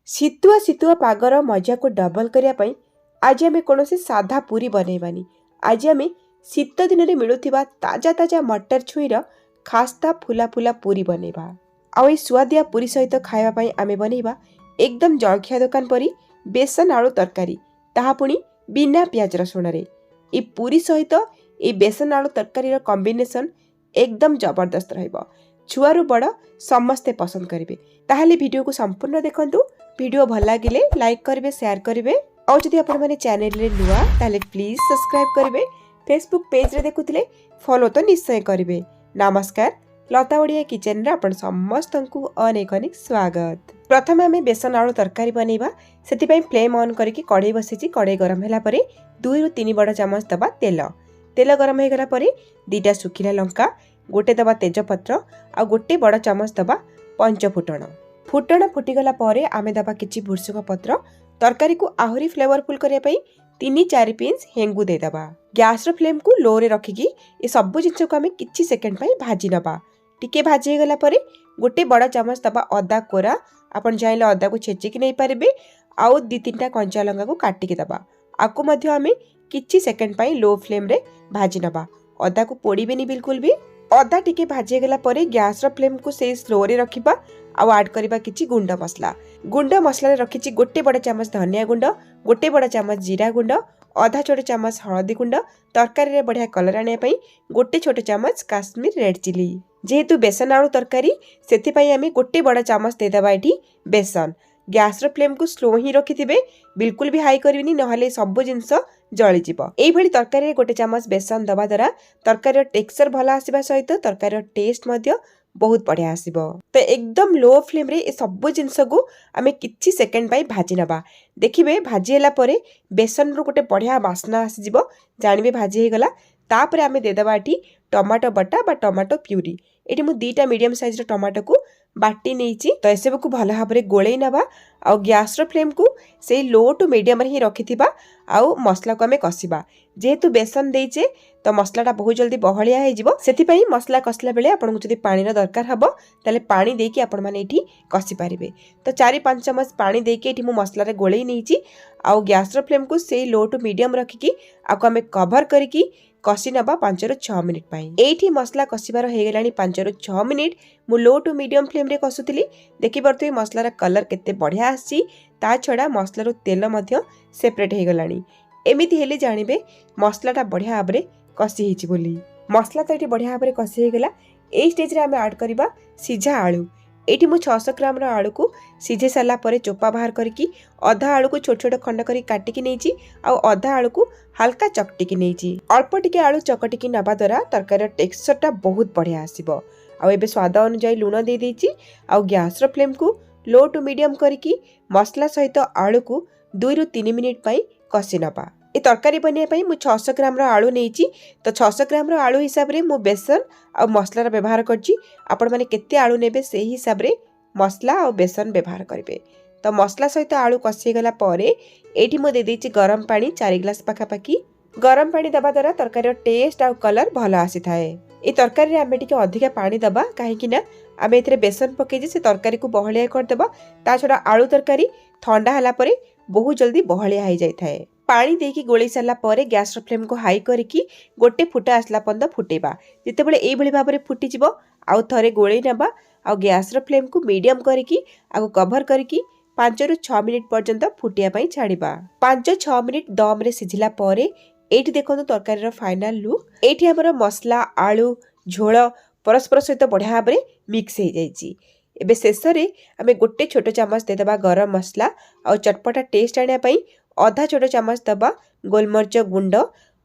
शीतुआ शीतुआ पागर मजा को डबल करने आज आम कौन साधा पूरी बनैबानी। आज आम शीत दिन में मिलूवा ताजा ताजा मटर छुईर खास्ता फुला फुला पूरी बनैबा। आउ सुआदिया पूरी सहित खावाई आम बनैबा एकदम जलखिया दुकान परी बेसन आलू तरकारी, ताहा पुणी बिना प्याज रसुण रे। ए पूरी सहित ए बेसन आलू तरकारी कॉम्बिनेशन एकदम जबरदस्त रहिबो। छुआरू बड़ समस्ते पसंद करेंगे। ताहले वीडियो को संपूर्ण देखंतु। वीडियो भल लगे लाइक करेंगे, शेयर करेंगे और जदि आपण माने चैनल रे नुआ ताले प्लीज सब्सक्राइब करेंगे। फेसबुक पेज रे देखुथिले फॉलो तो निश्चय करेंगे। नमस्कार, लता ओडिया किचन रे आपण समस्तंकु अनेक अनेक स्वागत। प्रथम आमे बेसन आलू तरकारी बनैबा। सेति पई फ्लेम ऑन करके कढ़ई बसेची। कढ़ई गरम होला परे 2 रु 3 बड़ चमच दबा तेल। तेल गरम हो गला परे 2टा सुखिला लंका, गोटे दबा तेजपत्र आ गोटे बड़ चमच दबा पंच फुटण। फुटण फुटीगला परे आमे दबा किछि भुर्सुंग पत्र। तरकारी को आहुरी फ्लेवरफुल करिया पई 3-4 पिंच हेंगु दे दबा। गैस रो फ्लेम को लो रे रखिकी ए सब जिंस को आमे किछि सेकंड पई भाजी नबा। टिके भाजी गला परे गोटे बड़ चमच दबा अदा कोरा। आपण चाहिले अदा को छेची कि नै पारिबे। आउ 2-3टा कंचा लंका को काटी के दबा। आकु मध्ये आमे किछि सेकंड पई लो फ्लेम रे भाजी नबा। अदा को पोड़ीबेनी बिल्कुल भी। अदा टिके भाजी गला परे गैस रो फ्लेम को से स्लो रे रखिबा। आउ ऐड करिबा किछि गुंड मसला। गुंड मसला रे रखिछि गोटे बड़ चमच धनिया गुंड, गोटे बड़ चमच जीरा गुंड, आधा छोटे चमच हळदी गुंड, तरकारी रे बढ़िया कलर आनिया पई गोटे छोटे चमच काश्मीर रेड चिली। जेहेतु बेसन आलू तरकारी सेति पई आमे गोटे बड़ चमच दे दबा एठी बेसन। गैस रो फ्लेम को स्लो ही रखिथिबे, बिल्कुल भी हाई करबिनी, नहले सब जिंस जळि जिवो। एई भली तरकारी रे गोटे चमच बेसन दबा द्वारा तरकारी रो टेक्सचर भला आसीबा सहित तरकारी रो टेस्ट मध्य बहुत बढ़िया आसीबो। तो एकदम लो फ्लेम रे ए सब जिंस को आमे किछि सेकंड पई भाजी नबा। देखिबे भाजी हैला परे बेसन रो गोटे बढ़िया वासना आसी जिवो, जानिबे भाजी हे गला। तापरे आमे दे दबा एठी टमाटो बटा बा टमाटो प्यूरी। एठी मु 2टा मीडियम साइज रो टमाटो को बाटी नेइची। तो एसबु को भल भाबरे गोळेई नबा। आ गैस रो फ्लेम को से लो टू मीडियम रे ही रखिथिबा। आ मसला को आमे कसिबा। जेहेतु बेसन देइचे तो मसलाटा बहुत जल्दी बहलिया हे जिवो। सेति पई मसला कसला बेले आपन को जदि पानी रो दरकार हबो ताले पानी देकी आपन माने एठी कसी पारिबे। तो 4-5 चमच पानी देकी एठी मु मसला रे गोळेई नेइची। आ गैस रो फ्लेम को से लो टू मीडियम रखिकी आको आमे कवर करिकी कसी नबा 5 रु 6 मिनिट पई। एठी मसला कसिबार हे गेलानी 5 रु 6 मिनिट। मु लो टू मीडियम फ्लेम रे कसुतिली। देखि परतु मसला रा कलर केते बढ़िया आसी। ता छडा मसला रो तेल मध्य सेपरेट हे गलानी। एमिति हेले जानिबे मसलाटा बढ़िया भाबरे कसी हिची बोली। मसला तो एठी बढ़िया भाबरे कसी हे गला। ए स्टेज रे आमे ऐड करिबा सिझा आलू। एठी मु 600 ग्राम रो आलू को सिझे साला परे चोपा बाहर करकी आधा आलू को छोट छोट खंड करी काटी की नेइची। आ आधा आलू को हल्का चकटी की नेइची। अल्प टिके आलू चकटी की नबा द्वारा तरकारी टेक्सचरटा बहुत बढ़िया आसीबो। आ एबे स्वाद अनुसार लूण दे देइची। आ गैस रो फ्लेम को लो टू मीडियम करकी मसला सहित आलू को 2 रु 3 मिनिट पई कसी नबा। ए तरकारी बनिया पई मु 600 ग्राम रो आलू नेइची। तो 600 ग्राम रो आलू हिसाब रे मु बेसन आ मसला रो व्यवहार करची। आपण माने केते आलू नेबे सेही हिसाब रे मसला आ बेसन व्यवहार करिवे। तो मसला सहित आलू कसी गला परे एठी मु दे देइची गरम पानी 4 ग्लास पाखा पाखी। गरम पानी दबा द्वारा तरकारी रो टेस्ट आ कलर भलो आसी थाए। ए तरकारी रे आमे टिके अधिका पानी दबा, काहे कि ना आमे एथरे बेसन पके जे से तरकारी को बहलिया कर देबा। ता छडा आलू तरकारी ठंडा हला परे बहुत जल्दी बहलिया हो जाय थाए। पानी देकी गोळी सारला परे गैस रो फ्लेम को हाई करकी गोटे फुटा आसला पंद फुटेबा। जेतेबेले एई भली भाबरे फुटी जिवो आउ थरे गोळी नबा। आ गैस रो फ्लेम को मीडियम करकी आगो कवर करकी 5 रु 6 मिनिट पर्यंत फुटिया पई छाड़ीबा। 5-6 मिनिट दम रे सिझिला परे एठी देखंतु तरकारी रो फाइनल लुक। एठी हमर मसला आलू झोळ परस्पर सहित बढ़िया भाबरे मिक्स हे जाईची। एबे शेष रे आमे गोटे छोटो चमच दे दबा गरम मसला। आ चटपटा टेस्ट आनिया पई आधा छोटो चमच दबा गोलमरिच गुंड,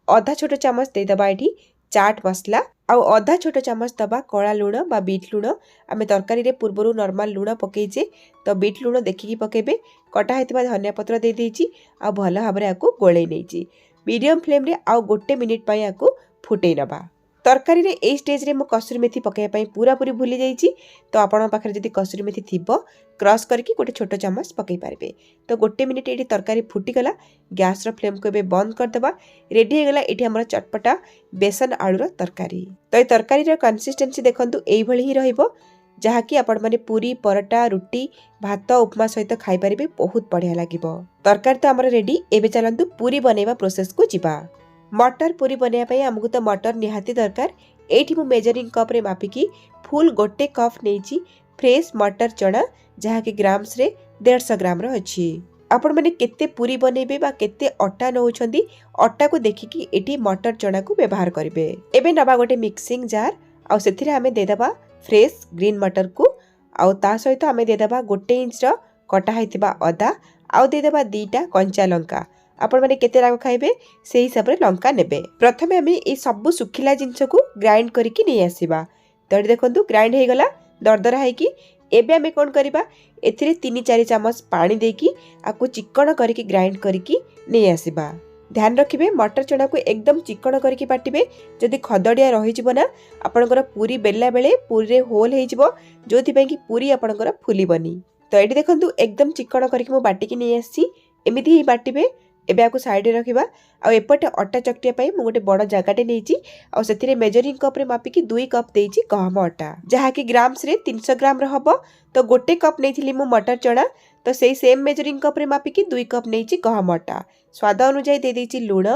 आधा छोटो चमच दे दबा एठी चाट मसला। आ आधा छोटो चमच दबा कला लूण बा बीट लूण। आमे तरकारी रे पूर्वरु नॉर्मल लूण पकेइचे। तो बीट लूण देखिकी पकेबे। कटा हेतिबा धनिया पत्र दे देइची। आ भलो भाबरे आकु गोळेई नेइची। मीडियम फ्लेम रे आ गोटे मिनिट पई आकु फुटेई नबा। तरकारी रे ए स्टेज रे मु कसुरी मेथी पकाय पई पूरा पूरी भूली जाईची। तो आपण पाखरे जदी कसुरी मेथी थिबो क्रश करके गोटे छोटो चमच पकाई पारबे। तो गोटे मिनिट एठी तरकारी फुटी गला। गैस रो फ्लेम को एबे बंद कर देबा। रेडी हे गला एठी हमर चटपटा बेसन आलू रो तरकारी। तो ए तरकारी रो कंसिस्टेंसी देखंतु एई भली ही रहइबो। जहाँकि आपण माने पूरी परोटा रुटी भात उपमा सहित खाई पारिबे बहुत बढ़िया लागिबो। तरकारी तो हमर रेडी। एबे चलंतु पूरी बनेवा प्रोसेस को जिबा। मटर पूरी बनेवा पई हमकु तो मटर निहाती दरकार। एठी मु मेजरिंग कप रे मापिकी फुल गोटे कप नेची फ्रेश मटर चना जहाँकि ग्राम्स रे 150 ग्राम रो अछि। आपण माने केते पूरी बनेबे बा केते अटा नउछंदी अटा को देखिकी एठी मटर चना को व्यवहार करिवे। एबे नबा गोटे मिक्सिंग जार आ सेथिरे हमें दे देबा फ्रेश ग्रीन मटर को आ ता सहित हमें दे देबा 1 इंच रो कटा हैतिबा अदा आ दे देबा 2टा कंचा लंका। आपण माने केते राग खाइबे से हिसाब रे लंका नेबे। प्रथमे हमें ए सब सुखिला जिंस को ग्राइंड करिकी नै आसीबा। तड़ी देखंतु ग्राइंड हे गला दरदरा है कि एबे हमें कोन करिबा एथिरे 3-4 चम्मच पानी देकी आकु चिकन करिकी ग्राइंड करिकी नै आसीबा। ध्यान रखिबे मटर चना को एकदम चिकन करिकी बाटिबे। जदि खदड़िया रहि जिवो ना आपनकर पूरी बेलला बेले पूरी रे होल हे जिवो जोथि पई कि पूरी आपनकर फुलीबनी। तो एठी देखंतु एकदम चिकन करिकी मु बाटिकी नै आसी। एमिति ही बाटिबे। एबे आकु साइड रे रखिबा आ एपटे अटा चकटिया पई मु गोटे बड़ जगाटे नेची आ सेथिरे मेजरिंग कप रे मापिकी 2 कप देइची गहम अटा जहा कि ग्राम्स रे 300 ग्राम रो हबो। तो गोटे कप नेथिली मु मटर चना तो सेही सेम मेजरिंग कप रे मापिकी 2 कप नेची गहम अटा। स्वाद अनुसार दे देइची लूण।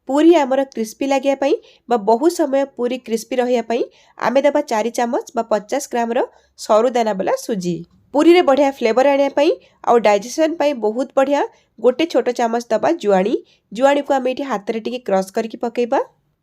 पूरी हमर क्रिस्पी लागिया पई बा बहुत समय पूरी क्रिस्पी रहिया पई आमे देबा 4 चम्मच बा 50 ग्राम रो सरू दाना वाला सुजी। पूरी रे बढ़िया फ्लेवर आनिया पई और डाइजेशन पई बहुत बढ़िया गोटे छोटो चम्मच दबा जुआणी को आमे एठी हाथ रे टिके क्रश करके पकेबा।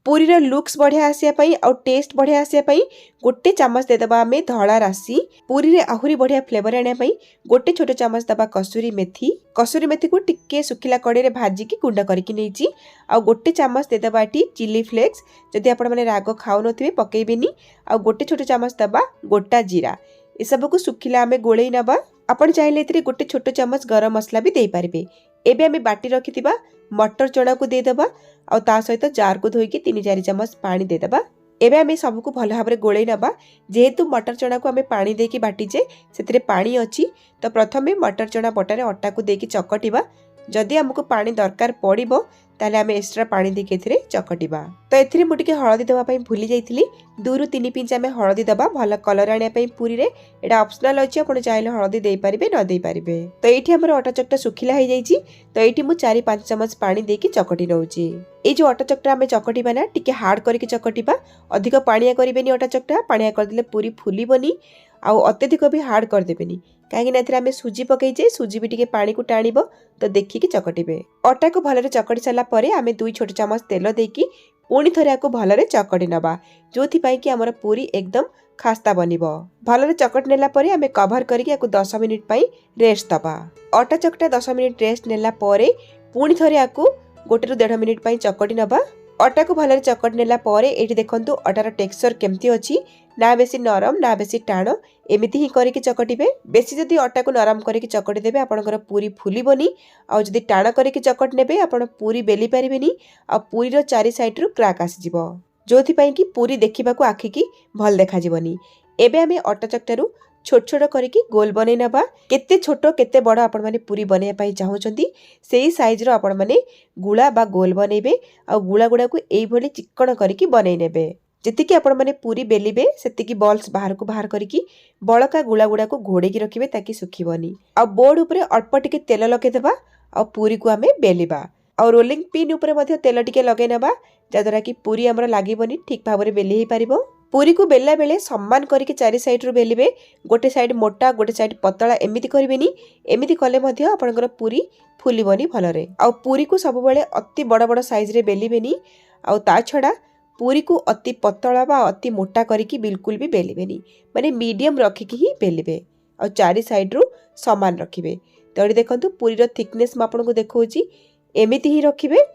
पूरी रे लुक्स बढ़िया आसिया पई और टेस्ट बढ़िया आसिया पई गोटे चम्मच दे दबा आमे धळा राशि। पूरी रे आहुरी बढ़िया फ्लेवर आनिया पई गोटे छोटो चम्मच दबा कसूरी मेथी को टिके सुखिला कड़े रे भाजी की गुंडा करके नेची आ गोटे चम्मच दे दबा एठी चिली फ्लेक्स जदि आपण माने राग खाउ नथिबे पकेइबेनी आ गोटे छोटो चम्मच दबा गोटा जीरा। ए सब को सुखिला आमे गोळेई नबा। आपण चाहिले एथिरे गोटे छोटो चम्मच गरम मसला भी देई पारिबे। एबे आमे बाटी रखितिबा मटर चना को दे देबा आ ता सहित जार को धोई के 3-4 चम्मच पानी दे देबा। एबे आमे सब को भल भाबरे गोळेई नबा। जेहेतु मटर चना को आमे पानी देकी बाटी जे सेतिरे पानी अछि तो प्रथमे मटर चना बटारे अटा को देकी चकटिबा। जदि हमको पानी दरकार पड़िबो ताले आमे एक्स्ट्रा पानी देके एथिरे चकटिबा। तो एथिरे मु टिके हळदी देबा पई भूली जाइथिली। 2-3 पिंच आमे हळदी दबा भल कलर आनिया पई पूरी रे एटा ऑप्शनल अछि। आपण चाहिले हळदी देई परिबे न देई परिबे। तो एठी हमर अटा चकटा सुखिला हे जाइछि। तो एठी मु 4-5 चम्मच पानी देकी चकटी नउछि। ए जो अटा चकटा आमे चकटिबा ना टिके हार्ड करके चकटिबा। अधिक पानिया करिबेनी अटा चकटा पानिया कर दिले पूरी फुलीबनी आ अत्यधिक भी हार्ड कर देबेनी काहे कि एथिरे आमे सुजी पकई जे सुजी भी टिके पानी को टाणीबो। तो देखिकी चकटिबे। अटा को भलरे चकटी साला परे आमे 2 छोटो चम्मच तेल देकी पुणी थरे आको भलरे चकटी नबा जोथि पई कि हमर पूरी एकदम खास्ता बनिबो। भलरे चकट नेला परे आमे कवर करके आको 10 मिनिट पई रेस्ट दबा। अटा चकटा 10 मिनिट रेस्ट नेला परे पुणी थरे आको 1 ରୁ 1.5 मिनिट पई चकटी नबा। अटा को भलरे चकट नेला परे एठी देखंतु अटार टेक्सचर केमती अछि ना बेसी नरम ना बेसी टाण एमिति ही करके चकटिबे। बेसी जदि अटा को नरम करके चकटी देबे आपनकर पूरी फुलीबनी आ जदि टाण करके चकट नेबे आपण पूरी बेली पारिबेनी आ पूरी रो चारि साइड रु क्रैक आसी जिवो जोथि पई कि पूरी देखिबा को आखि की भल देखा जिवनी। एबे हमें अटा चकटारू छोट छोट करके गोल बनै नबा। केते छोटो केते बड़ आपण माने पूरी बनै पई चाहउचंती सेही साइज रो आपण माने गुळा बा गोल बनेबे आ गुळा गुडा को एई भली चिक्कण करके बनै नेबे। जति कि आपण माने पूरी बेलिबे सेति कि बॉल्स बाहर करके बळका गुळा गुडा को घोड़े की रखिबे ताकि सुखिबनी। आ बोर्ड ऊपर अल्प टिके तेल लगे देबा आ पूरी को हमें बेलिबा आ रोलिंग पिन ऊपर मध्ये तेल टिके लगे नबा जदरा कि पूरी हमरा लागिबनी ठीक भाबरे बेली हे पारिबो। पूरी को बेलला बेले सम्मान करके चारि साइड रु बेलिबे। गोटे साइड मोटा गोटे साइड पतला एमिति करबेनी। एमिति कले मध्ये आपनकर पूरी फुलीबनी भलरे। आ पूरी को सब बेले अति बड़ बड़ साइज रे बेलिबेनी आ ता छडा पूरी को अति पतला बा अति मोटा करके बिल्कुल भी बेलिबेनी माने मीडियम रखिकी ही बेलिबे आ चारि साइड रु समान रखिबे। तो देखंतु पूरी रो थिकनेस म आपनको देखौची एमिति ही रखिबे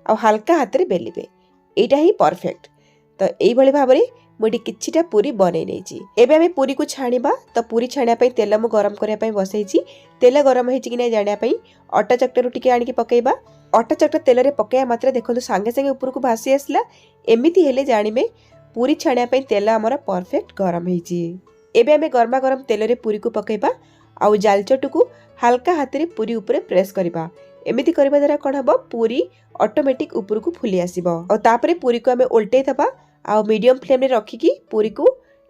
आ हल्का हाथ रे बेलिबे एटा ही परफेक्ट। तो एई भली भाबरे मोटी किछिटा पूरी बनै नेची। एबे हमें पूरी को छाणीबा। तो पूरी छाणिया पई तेल मु गरम करिया पई बसैची। तेल गरम हेची कि नै जानिया पई अटा चकटा रुटी के आनी के पकेइबा। अटा चकटा तेल रे पकेया मात्रा देखंतु संगे संगे ऊपर को भासी आसला एमिति हेले जानिबे पूरी छाणिया पई तेल हमर परफेक्ट गरम हेची। एबे हमें गरमा गरम तेल रे पूरी को पकेइबा आ जालचटू को हल्का हाथ रे पूरी ऊपर प्रेस करिबा। एमिति करबा द्वारा कोन हबो पूरी ऑटोमेटिक ऊपर को फुली आसीबो। और तापरे पूरी को हमें उल्टे दबा आ मीडियम फ्लेम रे रखिकी पूरी को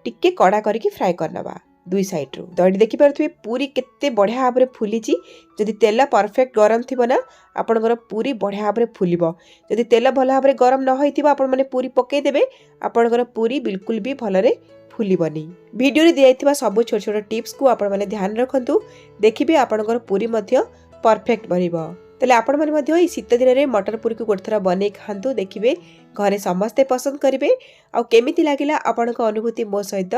टिके कड़ा करके फ्राए करनवा दुई साइड रू। तो ये देखि पारुथिबे पूरी केते बढ़िया भाव में फुलीची। जदि तेल परफेक्ट गरम थिबो ना आपनकर पूरी बढ़िया भाव में फुलिबो। जदि तेल भल भाव में गरम न होइथिबो आपण माने पूरी पकेई देबे आपनकर पूरी बिल्कुल भी भलरे फुलिबनी। वीडियो रे दियाइथिबा सब छोट छोट टिप्स को आपण माने ध्यान रखंतु। देखिबे आपनकर पूरी मध्य परफेक्ट बनिबो। तले आपण माने मध्य ई शीत दिन रे मटर पूरी को गोटे थर बनै खांतु। देखिबे घरे समस्ते पसंद करिवे। आ केमिति लागिला आपनक अनुभूति मो सहित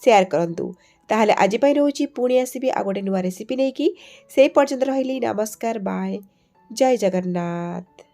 शेयर करंतु। ताहले आज पाई रहूची पुणी आसीबी आ गोटे नुआ रेसिपी नेकी। से पर्यंत रहिली नमस्कार बाय जय जगन्नाथ।